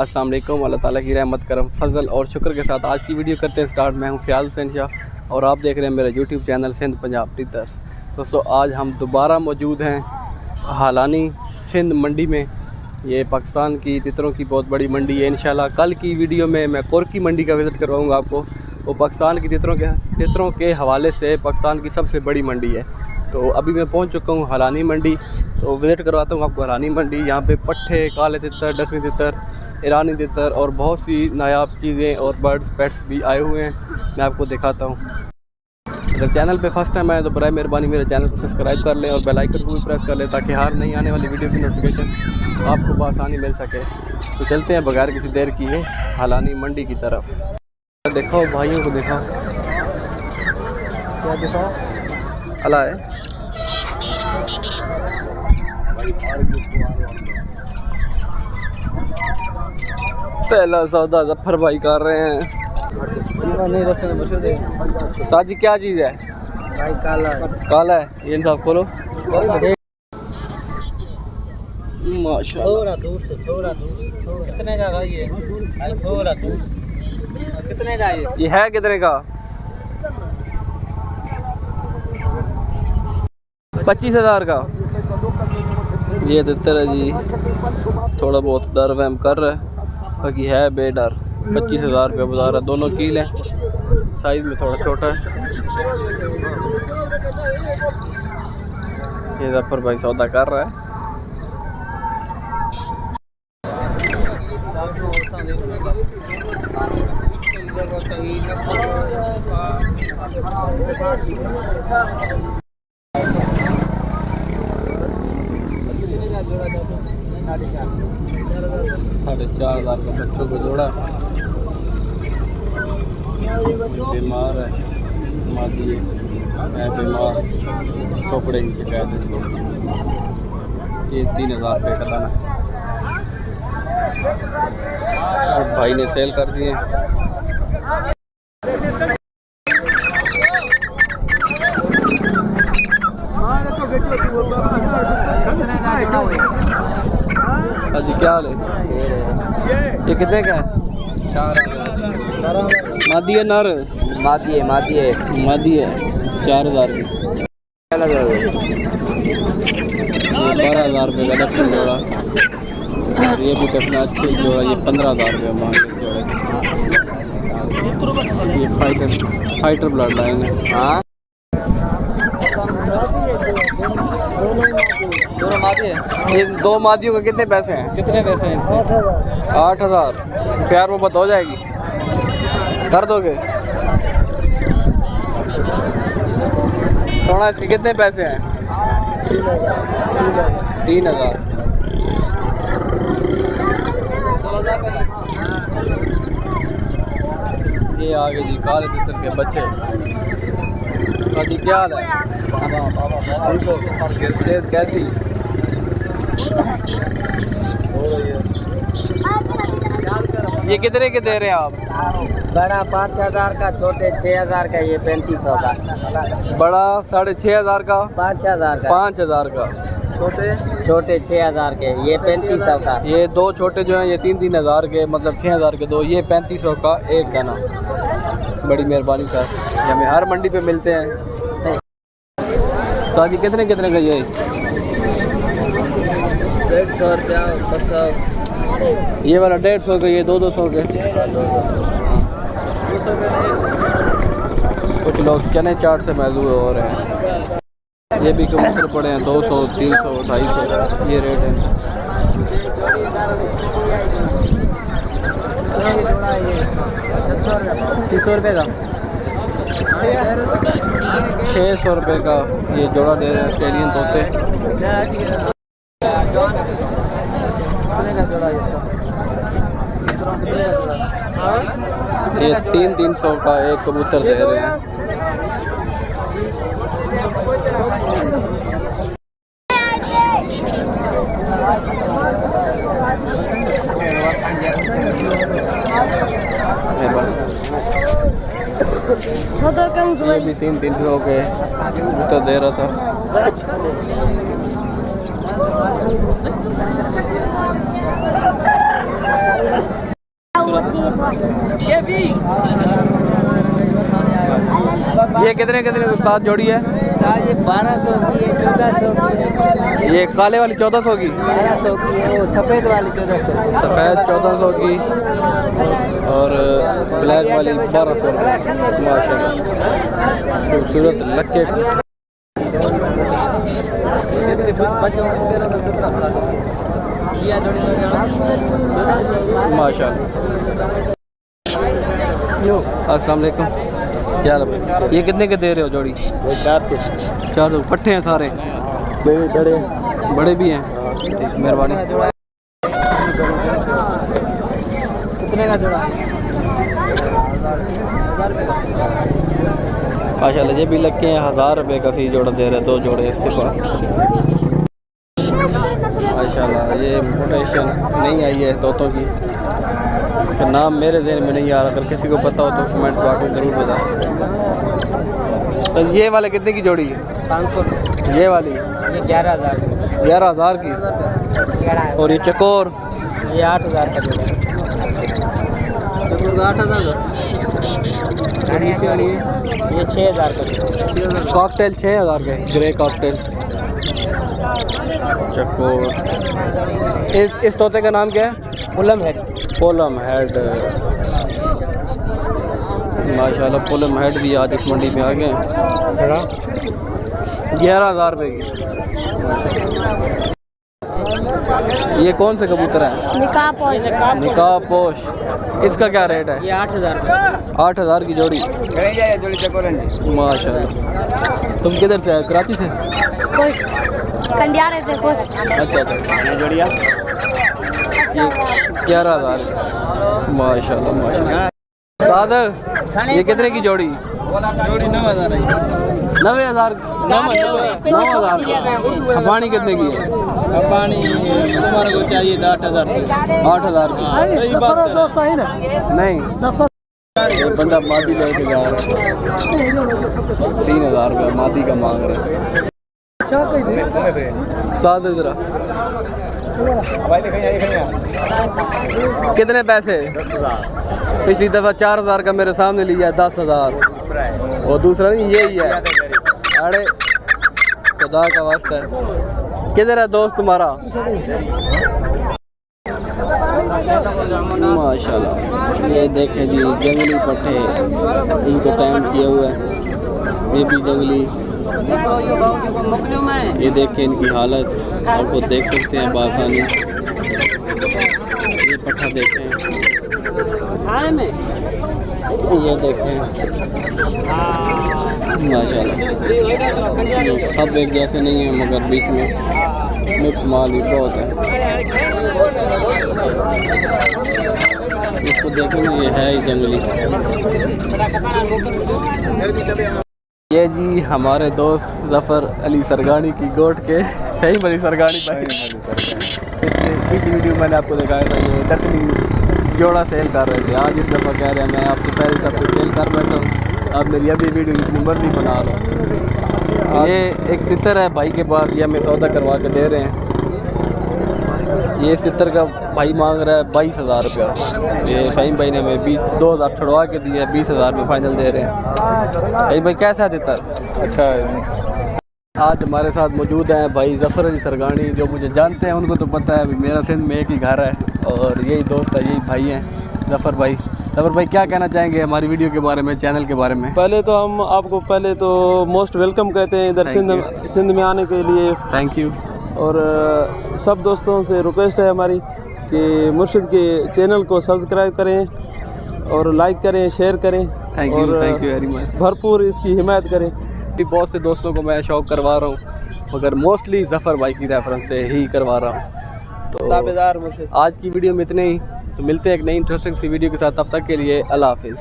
अस्सलाम वालेकुम। अल्लाह ताला की रहमत करम फजल और शुक्र के साथ आज की वीडियो करते हैं स्टार्ट। मैं हूं फ़याज़ हुसैन शाह और आप देख रहे हैं मेरा YouTube channel Sindh Punjab teachers. दोस्तों आज हम दोबारा मौजूद हैं हालानी सिंध मंडी में। ये पाकिस्तान की तितरों की बहुत बड़ी मंडी है। इंशाल्लाह कल की वीडियो में मैं कोरकी मंडी का विज़िट करवाऊँगा आपको। वो पाकिस्तान की तितरों के हवाले से पाकिस्तान की सबसे बड़ी मंडी है। तो अभी मैं पहुंच चुका हूं हालानी मंडी, तो विज़िट करवाता हूं आपको हालानी मंडी। यहां पे पट्ठे, काले तितर, डकनी तितर, ईरानी तितर और बहुत सी नायाब चीज़ें और बर्ड्स पेट्स भी आए हुए हैं। मैं आपको दिखाता हूं। अगर चैनल पे फर्स्ट टाइम आए तो बराए मेहरबानी मेरे चैनल को सब्सक्राइब कर लें और बेल आइकन को भी प्रेस कर लें ताकि हर नई आने वाली वीडियो की नोटिफिकेशन आपको बआसानी मिल सके। तो चलते हैं बगैर किसी देर किए हालानी मंडी की तरफ। दिखाओ भाइयों को, दिखाओ क्या दिखाओ अला है। पहला सौदा जफर भाई कर रहे हैं। साजी क्या चीज़ है भाई? काला काला है। ये इंसाफ खोलो माशाल्लाह। थोड़ा दूर से, थोड़ा दूर। कितने का भाई ये? भाई थोड़ा दूर। कितने का ये है कितने का? 25,000 का ये तितर है जी। थोड़ा बहुत डर वहम कर रहा है, बाकी है बेडर। 25,000 रुपये बता रहा है। दोनों कील हैं, साइज़ में थोड़ा छोटा है। ये जफर भाई सौदा कर रहा है। $4,500 का बच्चों को जोड़ा। बीमार है, मादी है बीमार, सोपड़े की शिकायत है। ये 3,000 रुपये का दाना और भाई ने सेल कर दिए। जी क्या हाल है? ये कितने का है? 4,000। मादी है नर? मादी है, मादी है, मादी है। 4,000 की। 12,000 रुपये का डकन जोड़ा। ये भी डकना अच्छे जोड़ा। ये 15,000 रुपये मांग रहे जोड़े। ये फाइटर ब्लड लाइन है। हाँ दोनों मादी है। ये 2 मादियों के कितने पैसे हैं? कितने पैसे हैं इसके? 8,000। प्यार मोहब्बत हो जाएगी, कर दोगे? सोना इसके कितने पैसे हैं? 3,000। ये आगे जी काले तितर के बच्चे। बाकी क्या हाल है? सेहत कैसी? ये कितने के दे रहे हैं आप? बड़ा 5,000 का, छोटे 6,000 का, ये 3500 का। बड़ा 6,500 का, 5,000 का, 5,000 का। छोटे 6,000 के, ये 3500 का। ये 2 छोटे जो हैं ये 3,000 के, मतलब 6,000 के 2। ये 3500 का एक दाना। बड़ी मेहरबानी सर, हमें हर मंडी पे मिलते हैं। तो कितने का ये? 150 रुपया। ये वाला 150 का, ये 200 के। कुछ लोग चने चाट से महसूस हो रहे हैं। ये भी कबूतर पड़े हैं 200, 300, 250 ये रेट है। 600 रुपये का, 600 रुपये का ये जोड़ा दे रहे हैं ऑस्ट्रेलियन तोते। ये 300 का एक कबूतर दे रहे हैं। ये भी 300 के कबूतर दे रहा था। ये कितने कितने उस्ताद जोड़ी है? ये 1200 की है, 1400 की है, ये काले वाली 1400 की, 1200 की है, वो सफ़ेद वाली 1400। सफ़ेद 1400 की और ब्लैक वाली 1200 की। माशाल्लाह खूबसूरत लक्के। माशाल्लाह। अस्सलाम वालेकुम, क्या हाल है? ये कितने के दे रहे हो जोड़ी? 400 पट्टे हैं सारे, बड़े भी हैं। ठीक, मेहरबानी। कितने का जोड़ा? माशाल्लाह ये भी लग के 1000 रुपये का सी जोड़ा दे रहे हैं, 2 जोड़े इसके पास। माशाल्लाह ये मोटेशन नहीं आई है तोतों की, तो नाम मेरे जहन में नहीं आ रहा, अगर किसी को पता हो तो कमेंट्स बॉक्स में ज़रूर बताएं। तो ये वाले कितने की जोड़ी है? 500। ये वाली ये 11,000। 11,000 की। और ये चकोर? ये 8,000 का जोड़ा है। 8,000। ये 6,000 का जोड़ा। कॉकटेल 6,000 के, ग्रे कॉकटेल चकोर। इस तोते का नाम क्या है? पुलम हेड। Pollen head. माशाल्लाह पोलम हेड भी आज इस मंडी में आ गए हैं। 11,000 रुपये की। ये कौन से कबूतर हैं? निकाह पोश। इसका क्या रेट है? ये 8,000। 8,000 की जोड़ी। माशाल्लाह। तुम किधर से आए? कराची से? कंडियारे से कुछ। अच्छा अच्छा। जोड़िया 11,000। माशाल्लाह माशाल्लाह। सादर ये कितने की जोड़ी? जोड़ी 9,000 है। 90,000। 9,000। पानी कितने की है? पानी तुम्हारे को चाहिए 8,000 की। 8,000 की। सही बात है दोस्त है ना? नहीं, ये बंदा मादी लेके जा रहा है। 3,000 रुपये मादी का मांग रहे हैं। सादर जरा कितने पैसे? पिछली दफ़ा 4,000 का मेरे सामने लिया है, 10,000। और दूसरा नहीं, यही है। अरे खुदा का वास्ता है, किधर है दोस्त तुम्हारा? माशाल्लाह ये देखें जी, जंगली पट्टे इनको टाइम किया हुआ है। ये भी जंगली। ये देखें इनकी हालत, आपको देख सकते हैं बासानी। ये पट्टा देखें, ये देखें माशाल्लाह। सब एक जैसे नहीं है, मगर बीच में मिक्स माल भी बहुत है। इसको देखें ना, ये है ही जंगली। ये जी हमारे दोस्त ज़फ़र अली सरगानी की गोट के सही अली सरगानी भाई। इस वीडियो मैंने आपको दिखाया था, ये टकली जोड़ा सेल कर रहे थे। आज इस दफ़ा कह रहे हैं मैं आपके पहले सब कुछ सेल कर बैठा हूँ, आप मेरी अभी वीडियो इतनी मर्जी बना लो। ये एक तितर है भाई के पास, ये हमें सौदा करवा के दे रहे हैं। ये इस तितर का भाई मांग रहा है 22,000 रुपया। ये फ़हीम भाई ने हमें 2,000 छुड़वा के दिया, 20,000 में फ़ाइनल दे रहे हैं। भाई कैसा है तितर? अच्छा है। आज हमारे साथ मौजूद हैं भाई ज़फ़र अली सरगानी, जो मुझे जानते हैं उनको तो पता है मेरा सिंध में एक ही घर है, और यही दोस्त है, यही भाई हैं ज़फ़र भाई। ज़फ़र भाई क्या कहना चाहेंगे हमारी वीडियो के बारे में, चैनल के बारे में? पहले तो हम आपको मोस्ट वेलकम कहते हैं इधर सिंध में आने के लिए। Thank you. और सब दोस्तों से रिक्वेस्ट है हमारी कि मुर्शिद के चैनल को सब्सक्राइब करें और लाइक करें, शेयर करें। Thank you very much. भरपूर इसकी हिमायत करें। बहुत से दोस्तों को मैं शौक करवा रहा हूँ, मगर मोस्टली ज़फ़र भाई की रेफरेंस से ही करवा रहा हूँ। तो ताबेदार मुर्शिद। आज की वीडियो में इतने ही, तो मिलते हैं एक नई इंटरेस्टिंग सी वीडियो के साथ। तब तक के लिए अल्लाह हाफिज़।